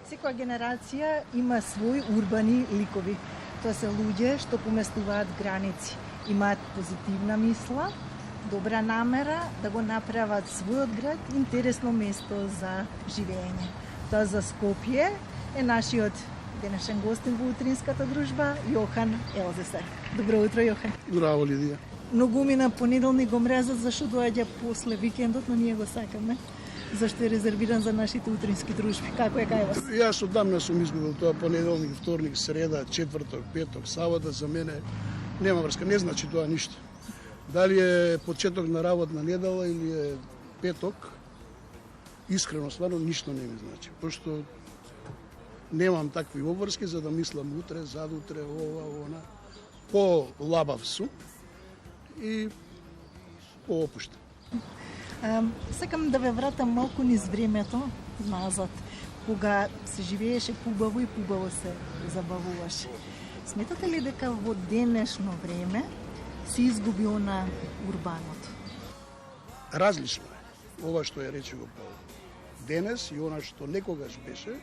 Секоја генерација има своји урбани ликови. Тоа се луѓе што поместуваат граници, имаат позитивна мисла, добра намера да го направат својот град интересно место за живење. Тоа за Скопје е нашиот денешен гостин во утринската дружба, Јохан Елзесар. Добро утро, Јохан. Здраво, Лидија. Многу ми на понеделник го мразат зашто доаѓа после викендот, но ние го сакаме. Зашто е резервиран за нашите утрински дружби. Како е кај вас? Јас одамна сум изгубил тоа понеделник, вторник, среда, четврток, петок, сабота, за мене нема врска, не значи тоа ништо. Дали е почеток на работна недела или е петок, искрено стварно ништо не ми значи, пошто немам такви обврски за да мислам утре, задутре, ова, она. По-лабав сум и по-опуштен. Сакам да ве вратам малку низ времето назад, кога се живееше пубаво и пубаво се забавуваше. Сметате ли дека во денешно време се изгуби на урбаното? Различно е. Ова што е рече го денес и она што некогаш беше,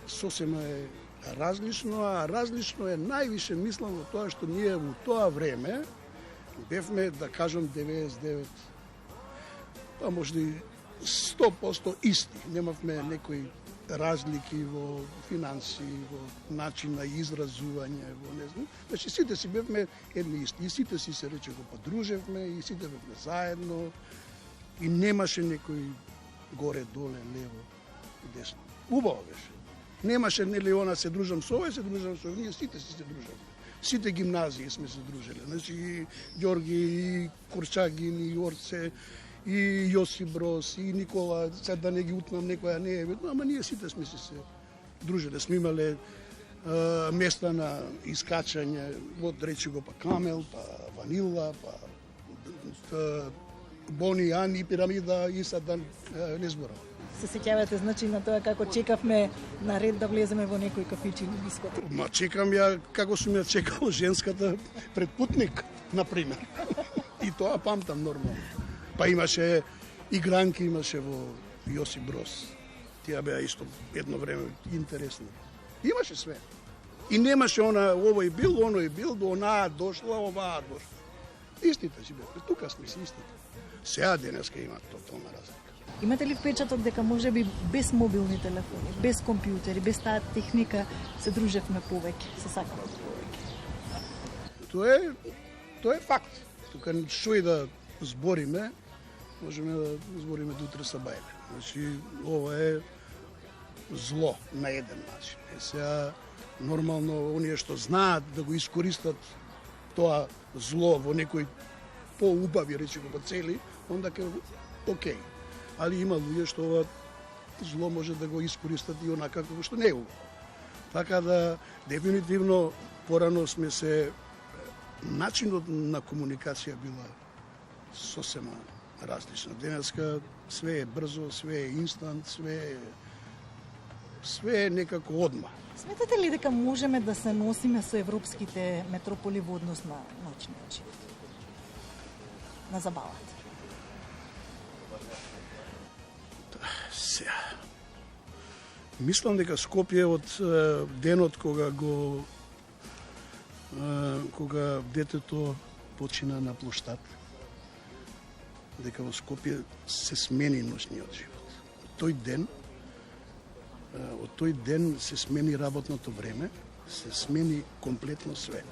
сосема е различно, а различно е највише мислам во тоа што ние во тоа време бевме, да кажам, 99, па може и 100% исти. Немавме некои разлики во финансии, во начин на изразување, во не знам. Значи сите си бевме едни исти. И сите си се рече го подружевме, и сите бевме заедно. И немаше некој горе, доле, лево и десно. Убаво беше. Немаше нели она се дружам со овој, се дружам со овој, ние сите си се дружаме. Сите гимназии сме се дружеле. Значи и Ѓорги, и Курчагин, и Орце, и Јосип Брос, и Никола, сега да не ги утнам некоја не е видно, ама ние сите сме се дружеле. Сме имале места на искачање, од речи го па Камел, па Ванила, па Бони, Ани, Пирамида и сад да не зборам. Се сеќавате значи на тоа како чекавме на ред да влеземе во некој кафич или дискотека? Ма чекам ја како сум ја чекал женската пред путник, например. И тоа памтам нормално. Па имаше игранки, имаше во Јосип Брос. Тие беа исто едно време интересни. Имаше све. И немаше она овој бил, оној бил, до онаа дошла, оваа дошла. Истите си беа, тука сме си истите. Сега денеска има тотална разлика. Имате ли впечаток дека може би без мобилни телефони, без компјутери, без таа техника се дружевме повеќе, се сакаме повеќе? Тоа е факт. Тука што и да збориме, можеме да збориме до утре са бајле. Значи, ова е зло на еден начин. Сега, нормално, оние што знаат да го искористат тоа зло во некој поубави, речи го, по цели, онда ке окей. Али има луѓе што ова зло може да го искористат и онака како што не е убаво. Така да, дефинитивно, порано сме се, начинот на комуникација била сосема различна. Денеска све е брзо, све е инстант, све е некако одма. Сметате ли дека можеме да се носиме со европските метрополи во однос на ноќниот живот? На забавата? Мислам дека Скопје од денот кога детето почина на плоштад, дека во Скопје се смени ноќниот живот. Од тој ден се смени работното време, се смени комплетно све.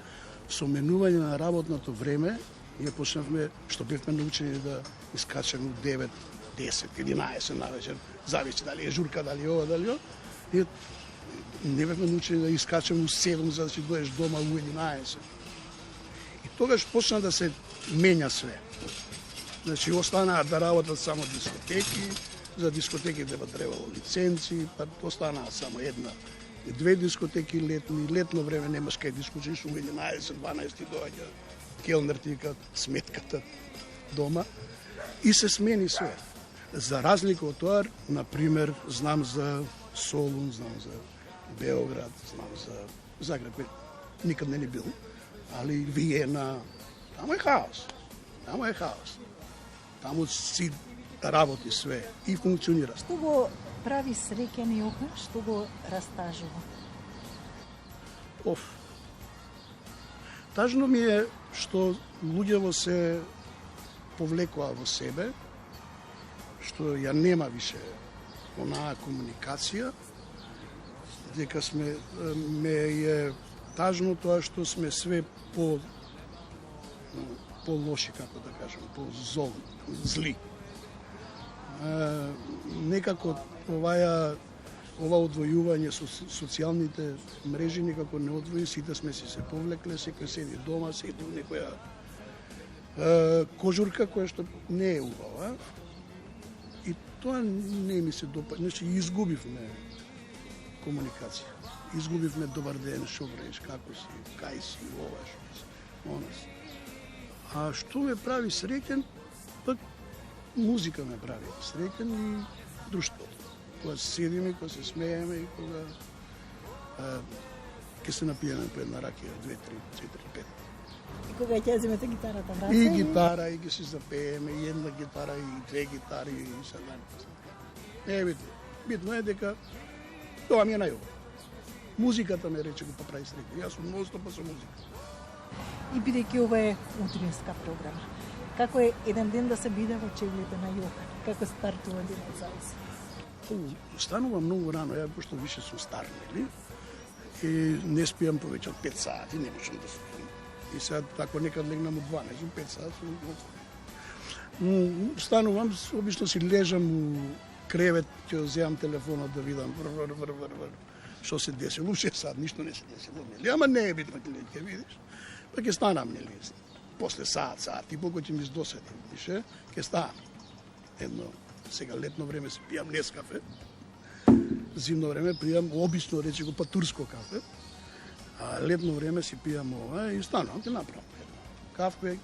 Со менување на работното време, ние почнавме, што бевме научени да искачаме од 9, 10, 11 на вечер, зависи дали е журка, дали е ова, дали е ова. Ние не бевме научени да искачаме у 7, за да си доеш дома у 11. И тогаш почна да се менја све. Значи, останаа да работат само дискотеки, за дискотеки деба требало лиценци, па останаа само една и две дискотеки летни. Летно време немаш кај дискотеки, у 11, 12 доаѓа келнер ти вика сметката дома и се смени све. За разлика од тоа, например, знам за Солун, знам за Београд, знам за Загреб, никад не бил, али Виена, таму е хаос. Таму си работи све и функционира. Што го прави среќен Јохан, што го растажува? Тажно ми е што луѓево се повлекоа во себе, што ја нема више онаа комуникација, дека ме е тажно тоа што сме све по-лоши, како да кажам, зли. Некако ова одвојување со социјалните мрежи некако не одвои, сите сме се повлекле, секој седи дома, седи у некоја кожурка која што не е убава. И тоа не ми се допаѓа, значи изгубивме комуникација. Изгубивме добар ден, шо вреш, како си, кај си, ова, шо си, она си. А што ме прави среќен, пак музика ме прави среќен и друштвото. Кога седиме, кога се смееме и кога ќе се напиеме по една ракија, 2, 3, 4, 5. И кога ќе земете гитарата, брат? И гитара, и ќе се запееме, и една гитара, и две гитари, и сега. Не е битно. Битно е дека тоа ми е најубаво. Музиката ме рече го прави среќен. Јас сум ностопа со музика. И бидејќи ова е утринска програма, како е еден ден да се биде во чевлите на Јохан? Како стартува денот за вас? Станува многу рано, ја пошто више сум стар, нели? И не спијам повеќе од 5 сати, не можам да спијам. И сега, ако некад легнам од 12, 5 сати, станувам, обично си лежам у кревет, ќе земам телефонот да видам што се десило, 6 сат, ништо не се десило, нели? Ама не е битно, ќе видиш. Па ќе станам, нели? После сат и пол ќе ми издоседи, више, ќе станам. Едно, сега летно време си пијам Нескафе, зимно време пијам обично, рече го, турско кафе, а летно време си пијам ова и станувам, ќе направам едно кафе,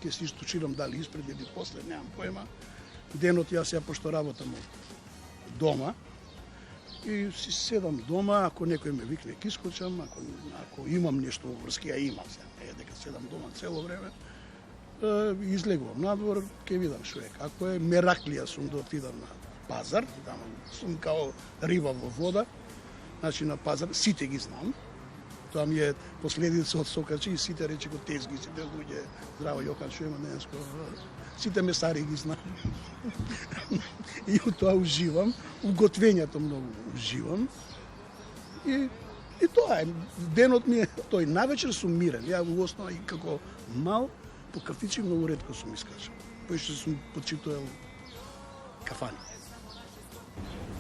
ќе си источирам дали испред или после, немам поема. Денот јас ја пошто работам дома, и си седам дома, ако некој ме викне ќе искочам, ако имам нешто во врски, а имам се, не е дека седам дома цело време, излегувам надвор, ќе видам што е, како е. Мераклија сум да отидам на пазар, таму сум као риба во вода, значи на пазар, сите ги знам. Тоа ми е последица од сокачи и сите рече го тезги, сите луѓе, здраво Јохан, што има денеско, сите месари ги знам. И у тоа уживам, у готвењето многу уживам. И тоа е, денот ми е тој. Навечер сум мирен, ја во основа и како мал, по кафичи многу ретко сум искачал. Поише сум почитувал кафани.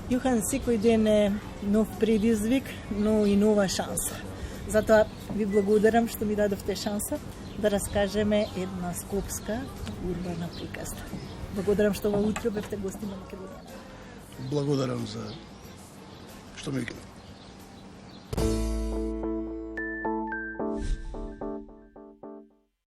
Јохан, секој ден е нов предизвик, но и нова шанса. Затоа ви благодарам што ми дадовте шанса да раскажеме една скопска урбана приказна. Благодарам што ова утро бевте гости на Македонија. Благодарам за што ме викнав.